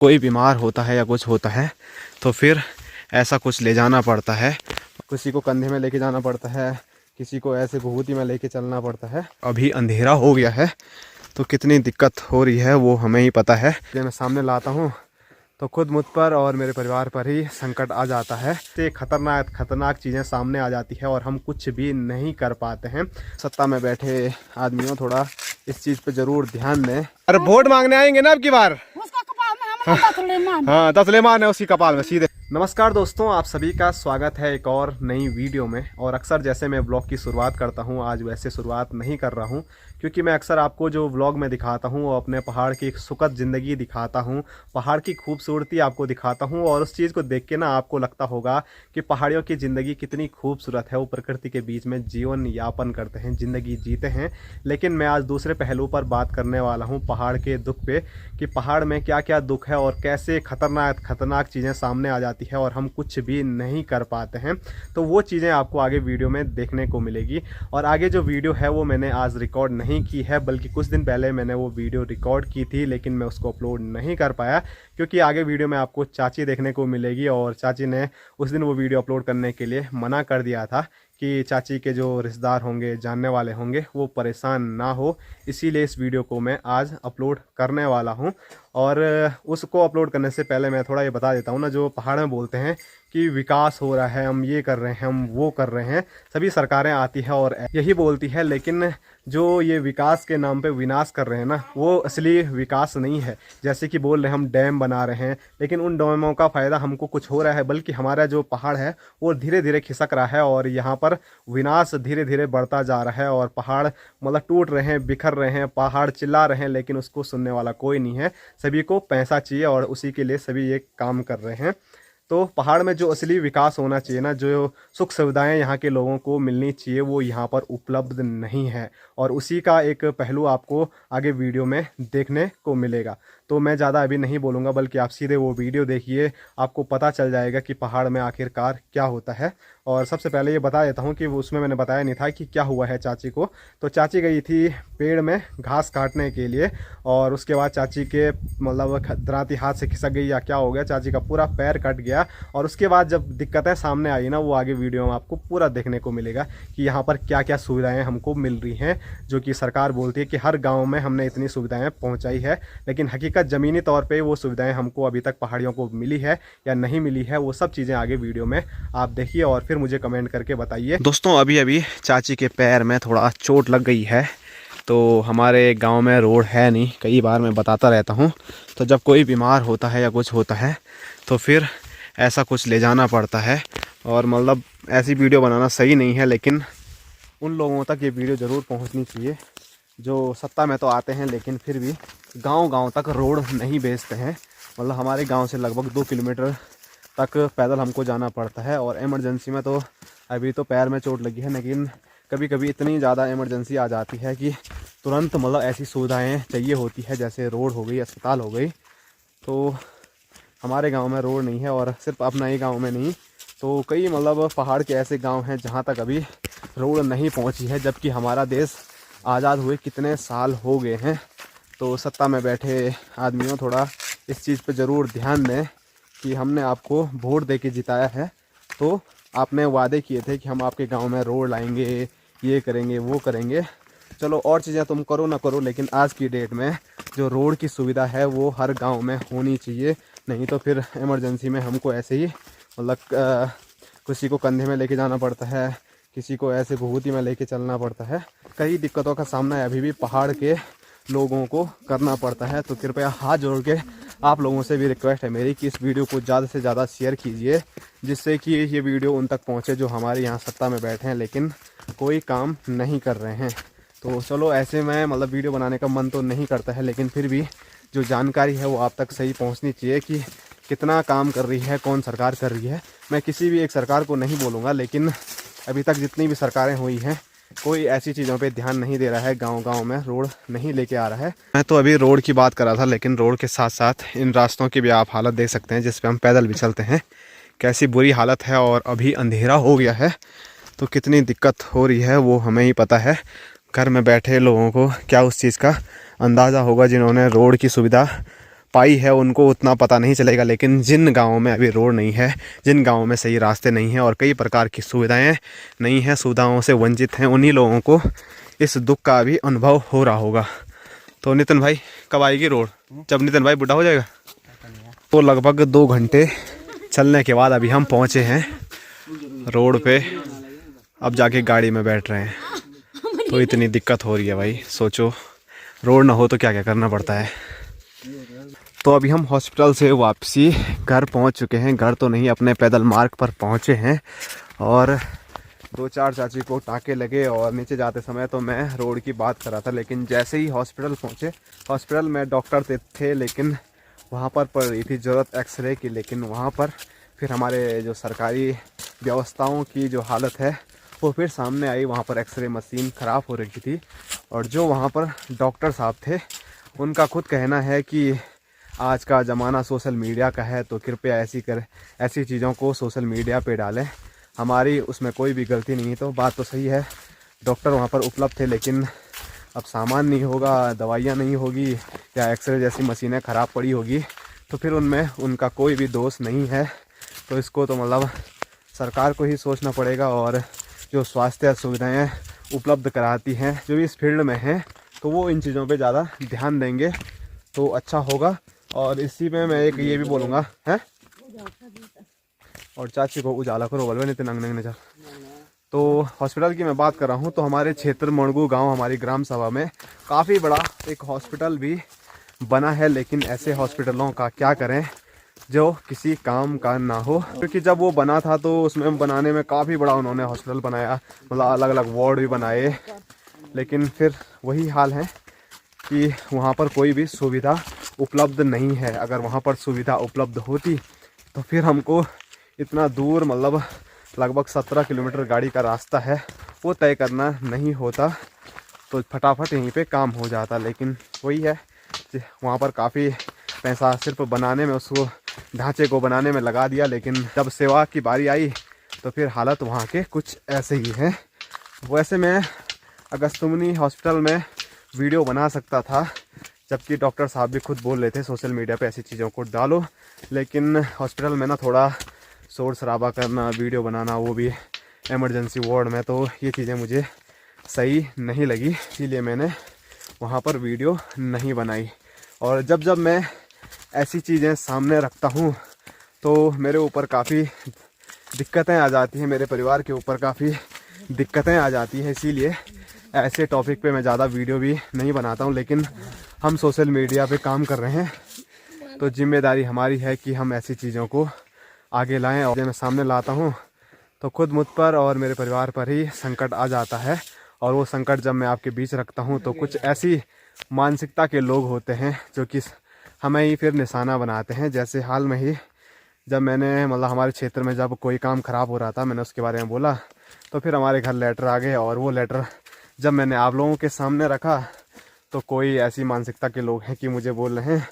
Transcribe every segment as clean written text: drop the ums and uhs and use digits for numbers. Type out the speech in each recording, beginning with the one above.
कोई बीमार होता है या कुछ होता है तो फिर ऐसा कुछ ले जाना पड़ता है। किसी को कंधे में लेके जाना पड़ता है, किसी को ऐसे घुघुती में लेके चलना पड़ता है। अभी अंधेरा हो गया है तो कितनी दिक्कत हो रही है वो हमें ही पता है। जब मैं सामने लाता हूँ तो खुद मुझ पर और मेरे परिवार पर ही संकट आ जाता है। तो खतरनाक चीज़ें सामने आ जाती है और हम कुछ भी नहीं कर पाते हैं। सत्ता में बैठे आदमियों थोड़ा इस चीज़ पे ज़रूर ध्यान दें। अरे वोट मांगने आएंगे ना अब की बार। हाँ 10 लेमान है उसकी कपाल में सीधे। नमस्कार दोस्तों, आप सभी का स्वागत है एक और नई वीडियो में। और अक्सर जैसे मैं ब्लॉग की शुरुआत करता हूँ, आज वैसे शुरुआत नहीं कर रहा हूँ, क्योंकि मैं अक्सर आपको जो व्लॉग में दिखाता हूँ वो अपने पहाड़ की एक सुखद ज़िंदगी दिखाता हूँ, पहाड़ की खूबसूरती आपको दिखाता हूँ। और उस चीज़ को देख के ना आपको लगता होगा कि पहाड़ियों की ज़िंदगी कितनी खूबसूरत है, वो प्रकृति के बीच में जीवन यापन करते हैं, ज़िंदगी जीते हैं। लेकिन मैं आज दूसरे पहलू पर बात करने वाला हूँ, पहाड़ के दुख पे, कि पहाड़ में क्या क्या दुख है और कैसे खतरनाक चीज़ें सामने आ जाती है और हम कुछ भी नहीं कर पाते हैं। तो वो चीज़ें आपको आगे वीडियो में देखने को मिलेगी। और आगे जो वीडियो है वो मैंने आज रिकॉर्ड नहीं की है, बल्कि कुछ दिन पहले मैंने वो वीडियो रिकॉर्ड की थी, लेकिन मैं उसको अपलोड नहीं कर पाया, क्योंकि आगे वीडियो में आपको चाची देखने को मिलेगी। और चाची ने उस दिन वो वीडियो अपलोड करने के लिए मना कर दिया था कि चाची के जो रिश्तेदार होंगे, जानने वाले होंगे, वो परेशान ना हो, इसीलिए इस वीडियो को मैं आज अपलोड करने वाला हूं। और उसको अपलोड करने से पहले मैं थोड़ा ये बता देता हूं ना, जो पहाड़ में बोलते हैं कि विकास हो रहा है, हम ये कर रहे हैं, हम वो कर रहे हैं, सभी सरकारें आती है और यही बोलती है, लेकिन जो ये विकास के नाम पे विनाश कर रहे हैं ना, वो असली विकास नहीं है। जैसे कि बोल रहे हैं हम डैम बना रहे हैं, लेकिन उन डैमों का फ़ायदा हमको कुछ हो रहा है, बल्कि हमारा जो पहाड़ है वो धीरे धीरे खिसक रहा है और यहाँ पर विनाश धीरे धीरे बढ़ता जा रहा है। और पहाड़ मतलब टूट रहे हैं, बिखर रहे हैं, पहाड़ चिल्ला रहे हैं, लेकिन उसको सुनने वाला कोई नहीं है। सभी को पैसा चाहिए और उसी के लिए सभी ये काम कर रहे हैं। तो पहाड़ में जो असली विकास होना चाहिए ना, जो सुख सुविधाएं यहाँ के लोगों को मिलनी चाहिए, वो यहाँ पर उपलब्ध नहीं है। और उसी का एक पहलू आपको आगे वीडियो में देखने को मिलेगा। तो मैं ज़्यादा अभी नहीं बोलूँगा, बल्कि आप सीधे वो वीडियो देखिए, आपको पता चल जाएगा कि पहाड़ में आखिरकार क्या होता है। और सबसे पहले ये बता देता हूँ कि उसमें मैंने बताया नहीं था कि क्या हुआ है चाची को। तो चाची गई थी पेड़ में घास काटने के लिए, और उसके बाद चाची के मतलब दराती हाथ से खिसक गई या क्या हो गया, चाची का पूरा पैर कट गया। और उसके बाद जब दिक्कतें सामने आई ना, वो आगे वीडियो में आपको पूरा देखने को मिलेगा कि यहाँ पर क्या क्या सुविधाएँ हमको मिल रही हैं, जो कि सरकार बोलती है कि हर गाँव में हमने इतनी सुविधाएँ पहुँचाई है, लेकिन हकीकत ज़मीनी तौर पे वो सुविधाएं हमको अभी तक पहाड़ियों को मिली है या नहीं मिली है, वो सब चीज़ें आगे वीडियो में आप देखिए और फिर मुझे कमेंट करके बताइए। दोस्तों अभी अभी चाची के पैर में थोड़ा चोट लग गई है। तो हमारे गांव में रोड है नहीं, कई बार मैं बताता रहता हूं। तो जब कोई बीमार होता है या कुछ होता है तो फिर ऐसा कुछ ले जाना पड़ता है। और मतलब ऐसी वीडियो बनाना सही नहीं है, लेकिन उन लोगों तक ये वीडियो ज़रूर पहुँचनी चाहिए जो सत्ता में तो आते हैं, लेकिन फिर भी गांव-गांव तक रोड नहीं भेजते हैं। मतलब हमारे गांव से लगभग 2 किलोमीटर तक पैदल हमको जाना पड़ता है। और इमरजेंसी में तो अभी तो पैर में चोट लगी है, लेकिन कभी कभी इतनी ज़्यादा इमरजेंसी आ जाती है कि तुरंत मतलब ऐसी सुविधाएं चाहिए होती है, जैसे रोड हो गई, अस्पताल हो गई। तो हमारे गाँव में रोड नहीं है, और सिर्फ अपना ही गाँव में नहीं, तो कई मतलब पहाड़ के ऐसे गाँव हैं जहाँ तक अभी रोड नहीं पहुँची है, जबकि हमारा देश आज़ाद हुए कितने साल हो गए हैं। तो सत्ता में बैठे आदमियों थोड़ा इस चीज़ पे ज़रूर ध्यान दें कि हमने आपको वोट दे के जिताया है, तो आपने वादे किए थे कि हम आपके गांव में रोड लाएंगे, ये करेंगे, वो करेंगे। चलो और चीज़ें तुम करो ना करो, लेकिन आज की डेट में जो रोड की सुविधा है वो हर गांव में होनी चाहिए। नहीं तो फिर इमरजेंसी में हमको ऐसे ही मतलब किसी को कंधे में लेके जाना पड़ता है, किसी को ऐसे घुघुती में लेके चलना पड़ता है। कई दिक्कतों का सामना अभी भी पहाड़ के लोगों को करना पड़ता है। तो कृपया हाथ जोड़ के आप लोगों से भी रिक्वेस्ट है मेरी कि इस वीडियो को ज़्यादा से ज़्यादा शेयर कीजिए, जिससे कि ये वीडियो उन तक पहुंचे जो हमारे यहाँ सत्ता में बैठे हैं लेकिन कोई काम नहीं कर रहे हैं। तो चलो, ऐसे में मतलब वीडियो बनाने का मन तो नहीं करता है, लेकिन फिर भी जो जानकारी है वो आप तक सही पहुँचनी चाहिए कि कितना काम कर रही है, कौन सरकार कर रही है। मैं किसी भी एक सरकार को नहीं बोलूँगा, लेकिन अभी तक जितनी भी सरकारें हुई हैं, कोई ऐसी चीज़ों पे ध्यान नहीं दे रहा है, गांव-गांव में रोड नहीं लेके आ रहा है। मैं तो अभी रोड की बात कर रहा था, लेकिन रोड के साथ साथ इन रास्तों की भी आप हालत देख सकते हैं, जिस पे हम पैदल भी चलते हैं, कैसी बुरी हालत है। और अभी अंधेरा हो गया है तो कितनी दिक्कत हो रही है वो हमें ही पता है। घर में बैठे लोगों को क्या उस चीज़ का अंदाज़ा होगा जिन्होंने रोड की सुविधा पाई है उनको उतना पता नहीं चलेगा, लेकिन जिन गाँवों में अभी रोड नहीं है, जिन गाँवों में सही रास्ते नहीं हैं और कई प्रकार की सुविधाएँ नहीं हैं, सुविधाओं से वंचित हैं, उन्हीं लोगों को इस दुख का भी अनुभव हो रहा होगा। तो नितिन भाई कब आएगी रोड, जब नितिन भाई बूढ़ा हो जाएगा? तो लगभग 2 घंटे चलने के बाद अभी हम पहुँचे हैं रोड पे, अब जाके गाड़ी में बैठ रहे हैं। तो इतनी दिक्कत हो रही है भाई, सोचो रोड ना हो तो क्या क्या करना पड़ता है। तो अभी हम हॉस्पिटल से वापसी घर पहुंच चुके हैं, घर तो नहीं अपने पैदल मार्ग पर पहुंचे हैं। और 2-4 चाची को टाँके लगे और नीचे जाते समय तो मैं रोड की बात कर रहा था, लेकिन जैसे ही हॉस्पिटल पहुंचे, हॉस्पिटल में डॉक्टर थे लेकिन वहाँ पर पड़ रही थी ज़रूरत एक्सरे की, लेकिन वहाँ पर फिर हमारे जो सरकारी व्यवस्थाओं की जो हालत है वो फिर सामने आई। वहाँ पर एक्सरे मशीन ख़राब हो रखी थी और जो वहाँ पर डॉक्टर साहब थे उनका खुद कहना है कि आज का ज़माना सोशल मीडिया का है, तो कृपया ऐसी चीज़ों को सोशल मीडिया पे डालें, हमारी उसमें कोई भी गलती नहीं है। तो बात तो सही है, डॉक्टर वहाँ पर उपलब्ध थे, लेकिन अब सामान नहीं होगा, दवाइयाँ नहीं होगी या एक्सरे जैसी मशीनें ख़राब पड़ी होगी, तो फिर उनमें उनका कोई भी दोष नहीं है। तो इसको तो मतलब सरकार को ही सोचना पड़ेगा, और जो स्वास्थ्य सुविधाएं उपलब्ध कराती हैं जो भी इस फील्ड में हैं, तो वो इन चीज़ों पे ज़्यादा ध्यान देंगे तो अच्छा होगा। और इसी में मैं एक ये भी बोलूँगा है, और चाची को उजाला करो बोलवे नहीं तो नंग चल। तो हॉस्पिटल की मैं बात कर रहा हूँ, तो हमारे क्षेत्र मणगू गांव, हमारी ग्राम सभा में काफ़ी बड़ा एक हॉस्पिटल भी बना है, लेकिन ऐसे हॉस्पिटलों का क्या करें जो किसी काम का ना हो। क्योंकि जब वो बना था तो उसमें बनाने में काफ़ी बड़ा उन्होंने हॉस्पिटल बनाया, मतलब अलग अलग वार्ड भी बनाए, लेकिन फिर वही हाल है कि वहाँ पर कोई भी सुविधा उपलब्ध नहीं है। अगर वहाँ पर सुविधा उपलब्ध होती तो फिर हमको इतना दूर, मतलब लगभग 17 किलोमीटर गाड़ी का रास्ता है, वो तय करना नहीं होता, तो फटाफट यहीं पे काम हो जाता। लेकिन वही है, वहाँ पर काफ़ी पैसा सिर्फ बनाने में, उसको ढांचे को बनाने में लगा दिया, लेकिन जब सेवा की बारी आई तो फिर हालत वहाँ के कुछ ऐसे ही हैं। वैसे मैं अगस्तुमनी हॉस्पिटल में वीडियो बना सकता था, जबकि डॉक्टर साहब भी खुद बोल रहे थे सोशल मीडिया पे ऐसी चीज़ों को डालो, लेकिन हॉस्पिटल में ना थोड़ा शोर शराबा करना, वीडियो बनाना, वो भी इमरजेंसी वार्ड में, तो ये चीज़ें मुझे सही नहीं लगी, इसीलिए मैंने वहाँ पर वीडियो नहीं बनाई। और जब जब मैं ऐसी चीज़ें सामने रखता हूँ तो मेरे ऊपर काफ़ी दिक्कतें आ जाती हैं, मेरे परिवार के ऊपर काफ़ी दिक्कतें आ जाती हैं, इसीलिए ऐसे टॉपिक पे मैं ज़्यादा वीडियो भी नहीं बनाता हूँ। लेकिन हम सोशल मीडिया पे काम कर रहे हैं, तो जिम्मेदारी हमारी है कि हम ऐसी चीज़ों को आगे लाएं। और जब मैं सामने लाता हूँ तो खुद मुझ पर और मेरे परिवार पर ही संकट आ जाता है, और वो संकट जब मैं आपके बीच रखता हूँ तो कुछ ऐसी मानसिकता के लोग होते हैं जो कि हमें ही फिर निशाना बनाते हैं। जैसे हाल में ही जब मैंने, मतलब हमारे क्षेत्र में जब कोई काम ख़राब हो रहा था, मैंने उसके बारे में बोला, तो फिर हमारे घर लेटर आ गए, और वो लेटर जब मैंने आप लोगों के सामने रखा तो कोई ऐसी मानसिकता के लोग हैं कि मुझे बोल रहे हैं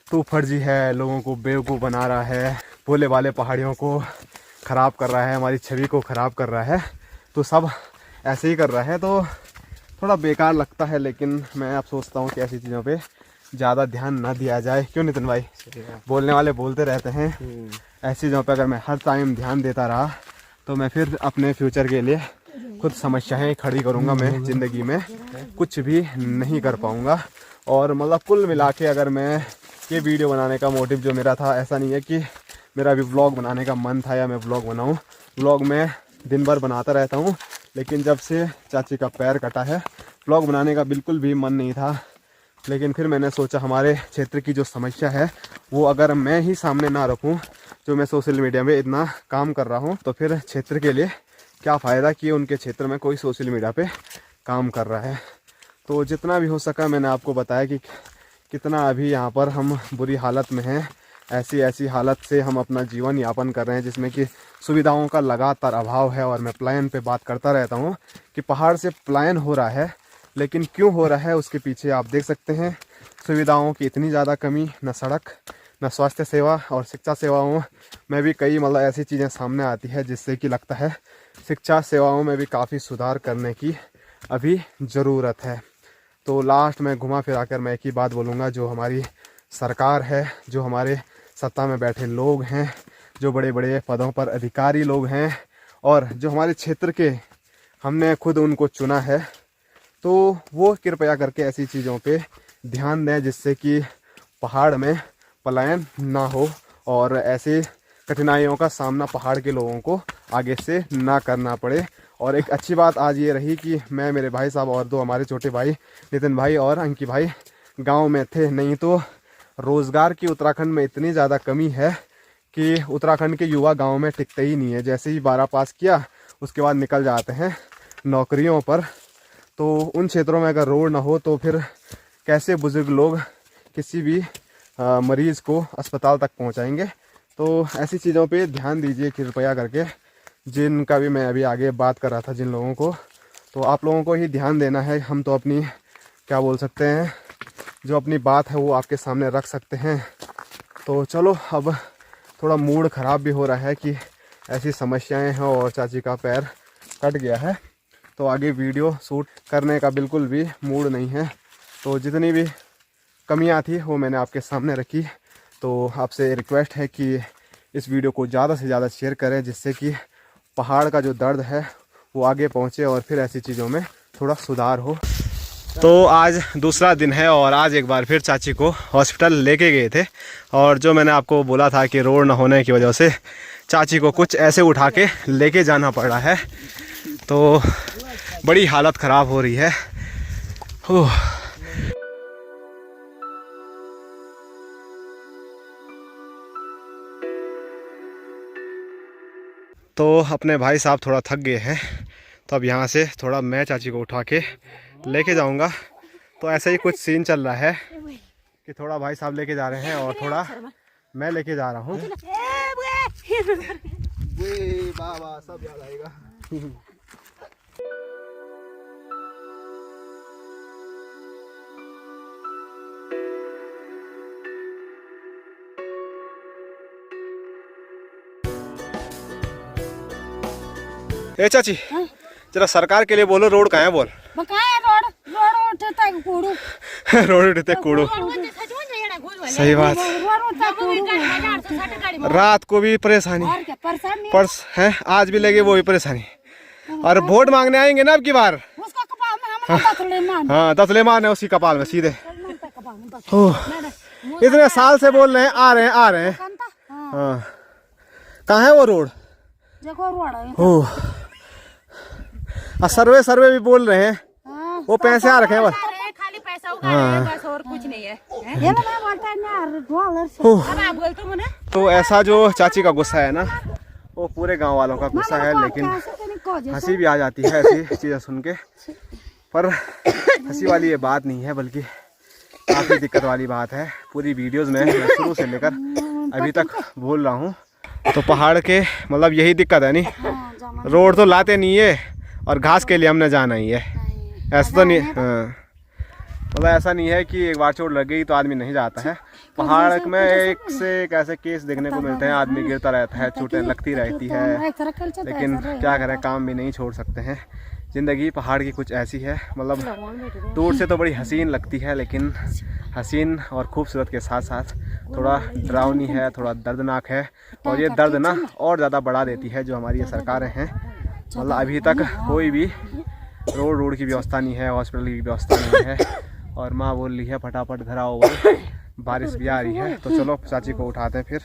तू फर्जी है, लोगों को बेवकूफ़ बना रहा है, भोले वाले पहाड़ियों को ख़राब कर रहा है, हमारी छवि को ख़राब कर रहा है, तो सब ऐसे ही कर रहा है। तो थोड़ा बेकार लगता है, लेकिन मैं अब सोचता हूँ कि ऐसी चीज़ों पे ज़्यादा ध्यान ना दिया जाए। क्यों नितिन भाई? बोलने वाले बोलते रहते हैं, ऐसी चीज़ों पे अगर मैं हर टाइम ध्यान देता रहा तो मैं फिर अपने फ्यूचर के लिए खुद समस्याएं खड़ी करूँगा, मैं ज़िंदगी में कुछ भी नहीं कर पाऊँगा। और मतलब कुल मिला के अगर मैं ये वीडियो बनाने का मोटिव जो मेरा था, ऐसा नहीं है कि मेरा भी व्लॉग बनाने का मन था या मैं व्लॉग बनाऊँ, व्लॉग में दिन भर बनाता रहता हूँ, लेकिन जब से चाची का पैर कटा है व्लॉग बनाने का बिल्कुल भी मन नहीं था। लेकिन फिर मैंने सोचा हमारे क्षेत्र की जो समस्या है वो अगर मैं ही सामने ना रखूं, जो मैं सोशल मीडिया में इतना काम कर रहा हूं, तो फिर क्षेत्र के लिए क्या फ़ायदा कि उनके क्षेत्र में कोई सोशल मीडिया पे काम कर रहा है। तो जितना भी हो सका मैंने आपको बताया कि कितना अभी यहाँ पर हम बुरी हालत में हैं, ऐसी हालत से हम अपना जीवन यापन कर रहे हैं जिसमें कि सुविधाओं का लगातार अभाव है। और मैं पलायन पे बात करता रहता हूँ कि पहाड़ से पलायन हो रहा है, लेकिन क्यों हो रहा है उसके पीछे आप देख सकते हैं सुविधाओं की इतनी ज़्यादा कमी, न सड़क, न स्वास्थ्य सेवा और शिक्षा सेवाओं में भी कई मतलब ऐसी चीज़ें सामने आती है जिससे कि लगता है शिक्षा सेवाओं में भी काफ़ी सुधार करने की अभी ज़रूरत है। तो लास्ट में घुमा फिरा कर मैं एक ही बात बोलूँगा, जो हमारी सरकार है, जो हमारे सत्ता में बैठे लोग हैं, जो बड़े बड़े पदों पर अधिकारी लोग हैं और जो हमारे क्षेत्र के हमने खुद उनको चुना है, तो वो कृपया करके ऐसी चीज़ों पे ध्यान दें जिससे कि पहाड़ में पलायन ना हो और ऐसे कठिनाइयों का सामना पहाड़ के लोगों को आगे से ना करना पड़े। और एक अच्छी बात आज ये रही कि मैं, मेरे भाई साहब और दो हमारे छोटे भाई नितिन भाई और अंकी भाई गांव में थे। नहीं तो रोज़गार की उत्तराखंड में इतनी ज़्यादा कमी है कि उत्तराखंड के युवा गांव में टिकते ही नहीं है। जैसे ही 12 पास किया उसके बाद निकल जाते हैं नौकरियों पर। तो उन क्षेत्रों में अगर रोड ना हो तो फिर कैसे बुजुर्ग लोग किसी भी मरीज़ को अस्पताल तक पहुंचाएंगे। तो ऐसी चीज़ों पे ध्यान दीजिए कृपया करके, जिनका भी मैं अभी आगे बात कर रहा था जिन लोगों को, तो आप लोगों को ही ध्यान देना है। हम तो अपनी क्या बोल सकते हैं, जो अपनी बात है वो आपके सामने रख सकते हैं। तो चलो, अब थोड़ा मूड ख़राब भी हो रहा है कि ऐसी समस्याएं हैं और चाची का पैर कट गया है, तो आगे वीडियो शूट करने का बिल्कुल भी मूड नहीं है। तो जितनी भी कमियां थी वो मैंने आपके सामने रखी। तो आपसे रिक्वेस्ट है कि इस वीडियो को ज़्यादा से ज़्यादा शेयर करें जिससे कि पहाड़ का जो दर्द है वो आगे पहुंचे और फिर ऐसी चीज़ों में थोड़ा सुधार हो। तो आज दूसरा दिन है और आज एक बार फिर चाची को हॉस्पिटल लेके गए थे। और जो मैंने आपको बोला था कि रोड ना होने की वजह से चाची को कुछ ऐसे उठा के लेके जाना पड़ रहा है, तो बड़ी हालत ख़राब हो रही है। तो अपने भाई साहब थोड़ा थक गए हैं, तो अब यहाँ से थोड़ा मैं चाची को उठा के लेके जाऊँगा। तो ऐसा ही कुछ सीन चल रहा है कि थोड़ा भाई साहब लेके जा रहे हैं और थोड़ा मैं लेके जा रहा हूँ। बाबा सब याद आएगा। ए चाची, जरा सरकार के लिए बोलो, रोड कहाँ है बोल। रोड उठते कूड़ू। सही बात, रात को भी परेशानी पर्स है, आज भी लगे वो भी परेशानी। और वोट मांगने आएंगे ना अब की बार। हाँ, दतलेमान है उसकी कपाल में सीधे। इतने साल से बोल रहे हैं आ रहे हैं आ रहे हैं। हाँ, कहाँ है वो रोड? सर्वे सर्वे भी बोल रहे हैं, वो पैसे आ रखे हैं बस, खाली पैसा बस और कुछ नहीं है। तो ऐसा जो चाची का गुस्सा है ना, वो पूरे गांव वालों का गुस्सा है, लेकिन हंसी भी आ जाती है ऐसी चीज़ें सुन के। पर हंसी वाली ये बात नहीं है, बल्कि काफ़ी दिक्कत वाली बात है। पूरी वीडियोज़ में मैं शुरू से लेकर अभी तक बोल रहा हूँ। तो पहाड़ के मतलब यही दिक्कत है, नहीं रोड तो लाते नहीं है और घास के लिए हमने जाना ही है। ऐसा तो नहीं, हाँ, मतलब ऐसा नहीं है कि एक बार चोट लग गई तो आदमी नहीं जाता है। पहाड़ में एक से एक ऐसे केस देखने को मिलते हैं, आदमी गिरता रहता है, चोटें लगती रहती है, लेकिन क्या करें, काम भी नहीं छोड़ सकते हैं। ज़िंदगी पहाड़ की कुछ ऐसी है, मतलब दूर से तो बड़ी हसीन लगती है, लेकिन हसीन और खूबसूरत के साथ साथ थोड़ा डरावनी है, थोड़ा दर्दनाक है। और ये दर्द ना और ज़्यादा बढ़ा देती है जो हमारी ये सरकारें हैं। मतलब अभी तक कोई भी रोड की व्यवस्था नहीं है, हॉस्पिटल की व्यवस्था नहीं है। और माँ बोल रही है फटाफट घर आओ, बारिश भी आ रही है। तो चलो चाची को उठाते हैं फिर।